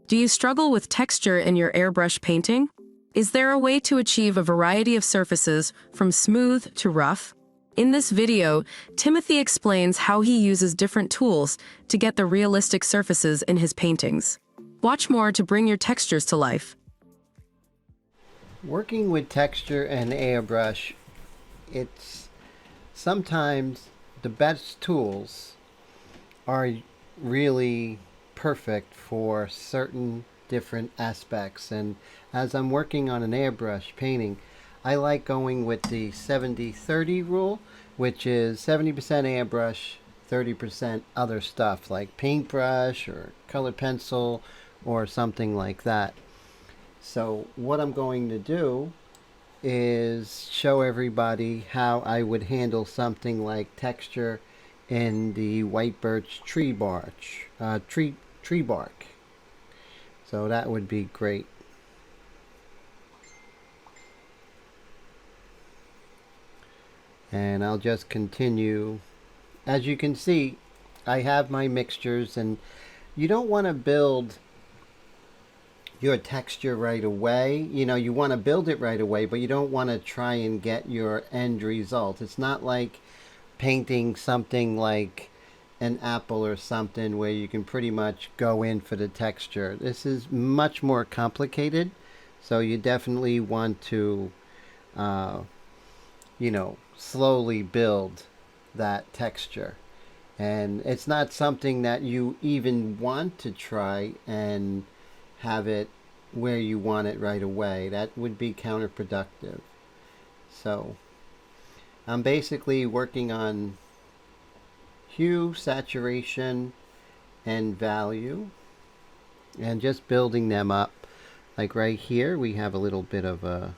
Do you struggle with texture in your airbrush painting? Is there a way to achieve a variety of surfaces from smooth to rough? In this video, Timothy explains how he uses different tools to get the realistic surfaces in his paintings. Watch more to bring your textures to life. Working with texture and airbrush, it's sometimes the best tools are really perfect for certain different aspects. And as I'm working on an airbrush painting, I like going with the 70-30 rule, which is 70% airbrush, 30% other stuff like paintbrush or colored pencil or something like that. So what I'm going to do is show everybody how I would handle something like texture in the white birch tree bark. So that would be great. And I'll just continue. As you can see, I have my mixtures, and you don't want to build your texture right away. You know, you want to build it right away, but you don't want to try and get your end result. It's not like painting something like an apple or something where you can pretty much go in for the texture. This is much more complicated, so you definitely want to you know, slowly build that texture. And it's not something that you even want to try and have it where you want it right away. That would be counterproductive. So I'm basically working on hue, saturation, and value, and just building them up. Like right here, we have a little bit of a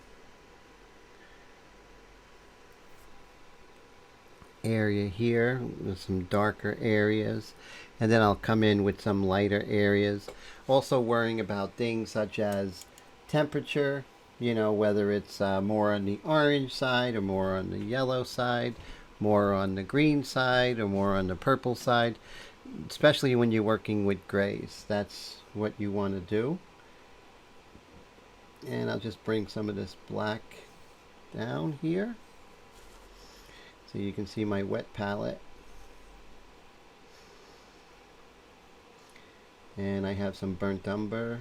area here with some darker areas, and then I'll come in with some lighter areas. Also worrying about things such as temperature, you know, whether it's more on the orange side or more on the yellow side, more on the green side or more on the purple side, especially when you're working with grays. That's what you want to do. And I'll just bring some of this black down here so you can see my wet palette. And I have some burnt umber,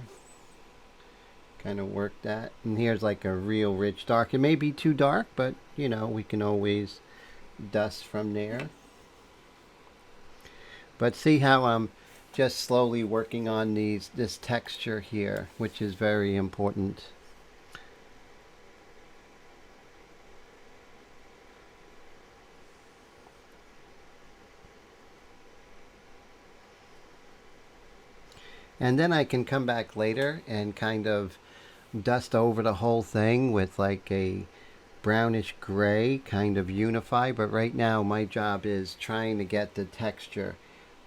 kind of work that. And here's like a real rich dark. It may be too dark, but you know, we can always dust from there. But see how I'm just slowly working on this texture here, which is very important. And then I can come back later and kind of dust over the whole thing with like a brownish gray, kind of unify. But right now my job is trying to get the texture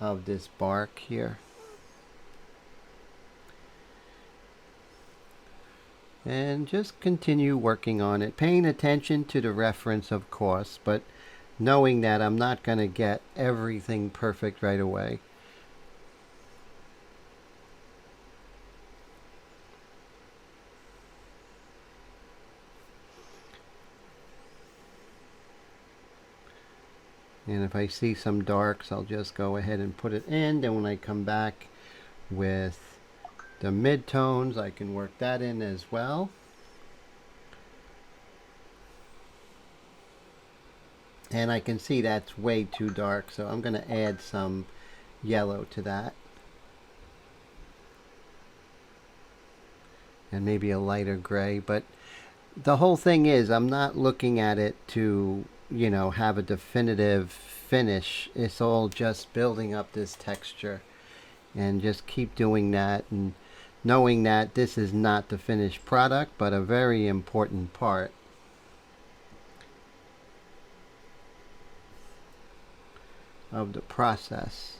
of this bark here. And just continue working on it, paying attention to the reference, of course, but knowing that I'm not going to get everything perfect right away. And if I see some darks, I'll just go ahead and put it in. Then when I come back with the midtones, I can work that in as well. And I can see that's way too dark, so I'm going to add some yellow to that. And maybe a lighter gray. But the whole thing is, I'm not looking at it to, you know, have a definitive finish. It's all just building up this texture, and just keep doing that, and knowing that this is not the finished product, but a very important part of the process.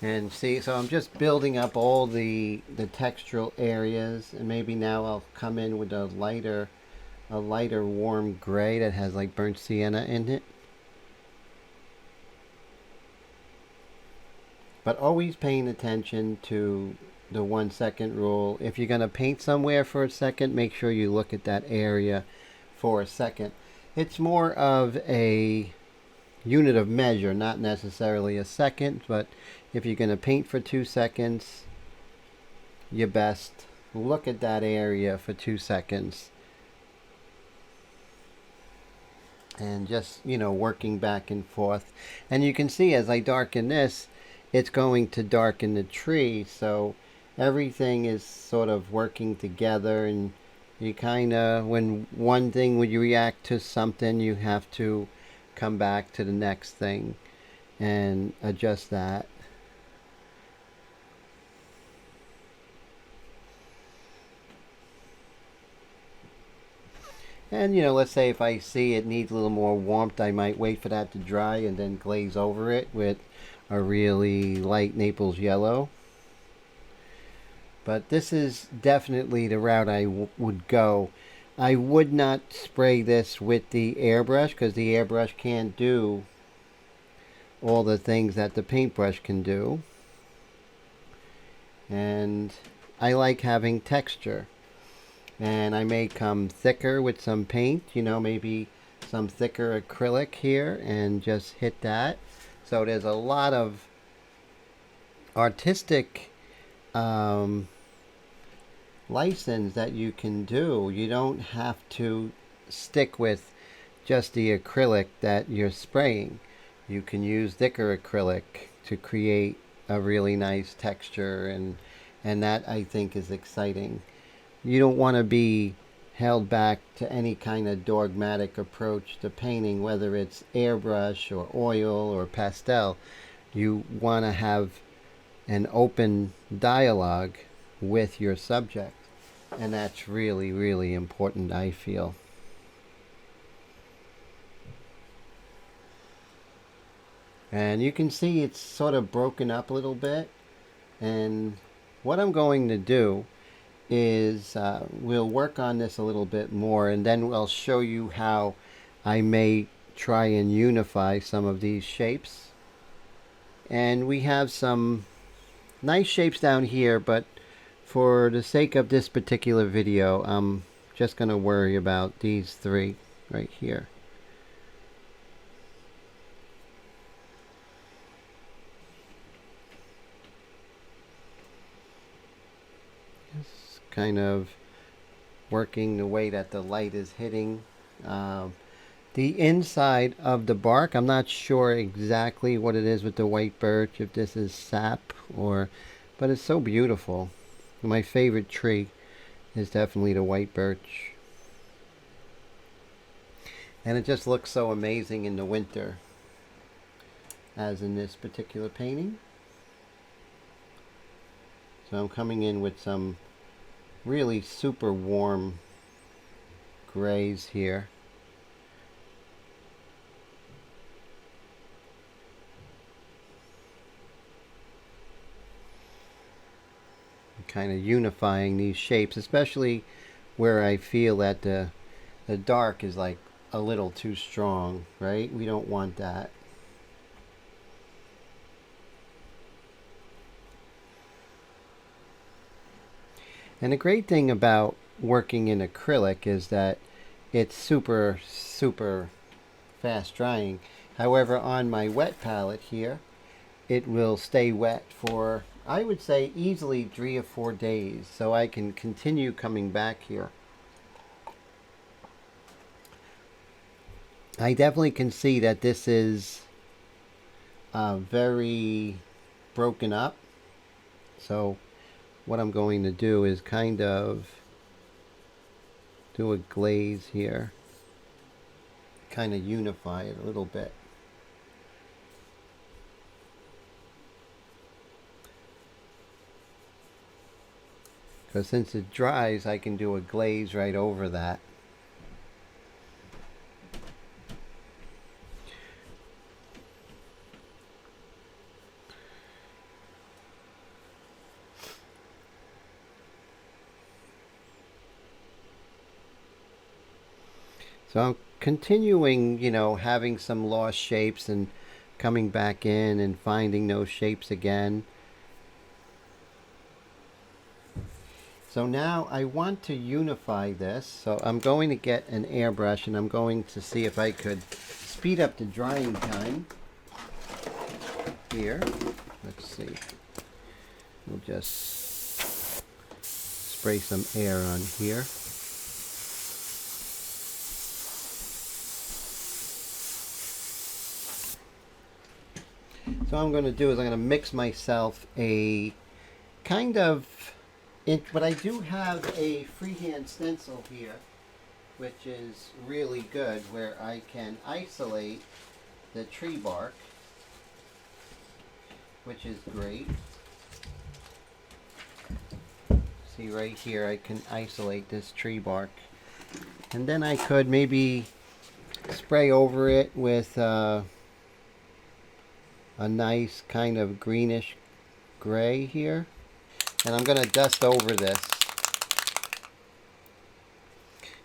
And see, so I'm just building up all the textural areas, and maybe now I'll come in with a lighter a lighter warm gray that has like burnt sienna in it. But always paying attention to the 1 second rule. If you're going to paint somewhere for a second, make sure you look at that area for a second. It's more of a unit of measure, not necessarily a second, but if you're going to paint for 2 seconds, you best look at that area for 2 seconds. And just, working back and forth. And you can see as I darken this, it's going to darken the tree, so everything is sort of working together, and you kind of, when one thing, when you react to something, you have to come back to the next thing and adjust that. And let's say if I see it needs a little more warmth, I might wait for that to dry and then glaze over it with a really light Naples yellow. But this is definitely the route I would go. I would not spray this with the airbrush because the airbrush can't do all the things that the paintbrush can do. And I like having texture. And I may come thicker with some paint, maybe some thicker acrylic here, and just hit that. So there's a lot of artistic license that you can do. You don't have to stick with just the acrylic that you're spraying. You can use thicker acrylic to create a really nice texture, and that I think is exciting. You don't want to be held back to any kind of dogmatic approach to painting, whether it's airbrush or oil or pastel. You want to have an open dialogue with your subject, and that's really, really important, I feel. And you can see it's sort of broken up a little bit, and what I'm going to do is we'll work on this a little bit more, and then I'll show you how I may try and unify some of these shapes. And we have some nice shapes down here, but for the sake of this particular video, I'm just going to worry about these three right here. Kind of working the way that the light is hitting the inside of the bark. I'm not sure exactly what it is with the white birch, if this is sap but it's so beautiful. My favorite tree is definitely the white birch, and it just looks so amazing in the winter, as in this particular painting. So I'm coming in with some really super warm grays here. Kind of unifying these shapes, especially where I feel that the dark is like a little too strong, right? We don't want that. And the great thing about working in acrylic is that it's super, super fast drying. However, on my wet palette here, it will stay wet for, I would say, easily 3 or 4 days. So I can continue coming back here. I definitely can see that this is very broken up. So what I'm going to do is kind of do a glaze here, kind of unify it a little bit. Because since it dries, I can do a glaze right over that. So I'm continuing, you know, having some lost shapes and coming back in and finding those shapes again. So now I want to unify this. So I'm going to get an airbrush and I'm going to see if I could speed up the drying time here. Let's see. We'll just spray some air on here. So what I'm going to do is I'm going to mix myself a kind of, but I do have a freehand stencil here, which is really good, where I can isolate the tree bark, which is great. See right here, I can isolate this tree bark. And then I could maybe spray over it with a nice kind of greenish gray here. And I'm going to dust over this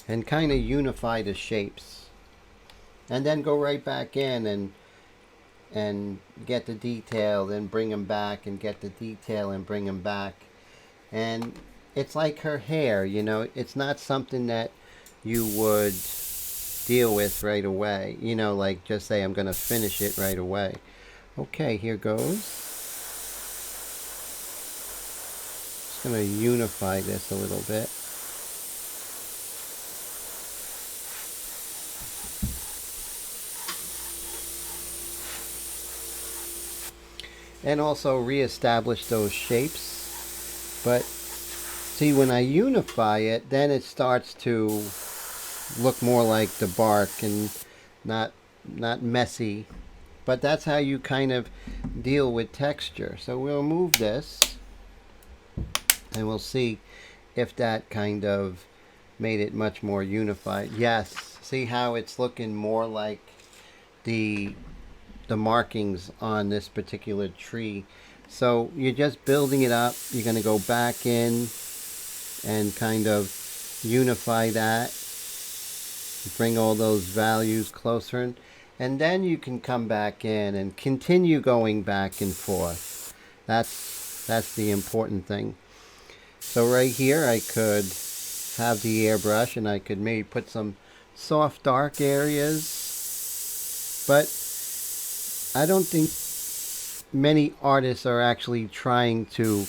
and kind of unify the shapes. And then go right back in and get the detail, then bring them back and get the detail and bring them back. And it's like her hair, you know, it's not something that you would deal with right away. You know, like just say I'm going to finish it right away. Okay, here goes. Just going to unify this a little bit. And also reestablish those shapes. But see, when I unify it, then it starts to look more like the bark and not messy. But that's how you kind of deal with texture. So we'll move this and we'll see if that kind of made it much more unified. Yes, see how it's looking more like the markings on this particular tree. So you're just building it up. You're going to go back in and kind of unify that, bring all those values closer, and then you can come back in and continue going back and forth. That's the important thing. So right here I could have the airbrush and I could maybe put some soft dark areas, but I don't think many artists are actually trying to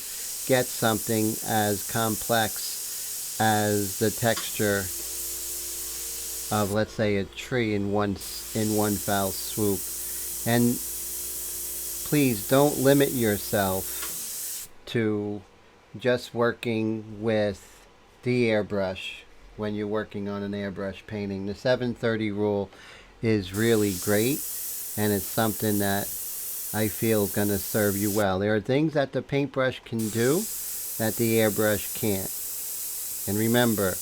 get something as complex as the texture of, let's say, a tree in one foul swoop. And please don't limit yourself to just working with the airbrush when you're working on an airbrush painting. The 730 rule is really great, and it's something that I feel is going to serve you well. There are things that the paintbrush can do that the airbrush can't. And remember,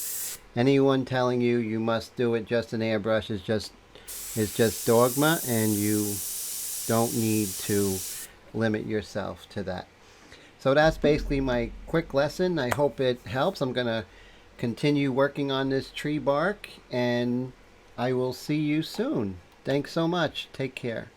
anyone telling you you must do it just an airbrush is just dogma, and you don't need to limit yourself to that. So that's basically my quick lesson. I hope it helps. I'm going to continue working on this tree bark, and I will see you soon. Thanks so much. Take care.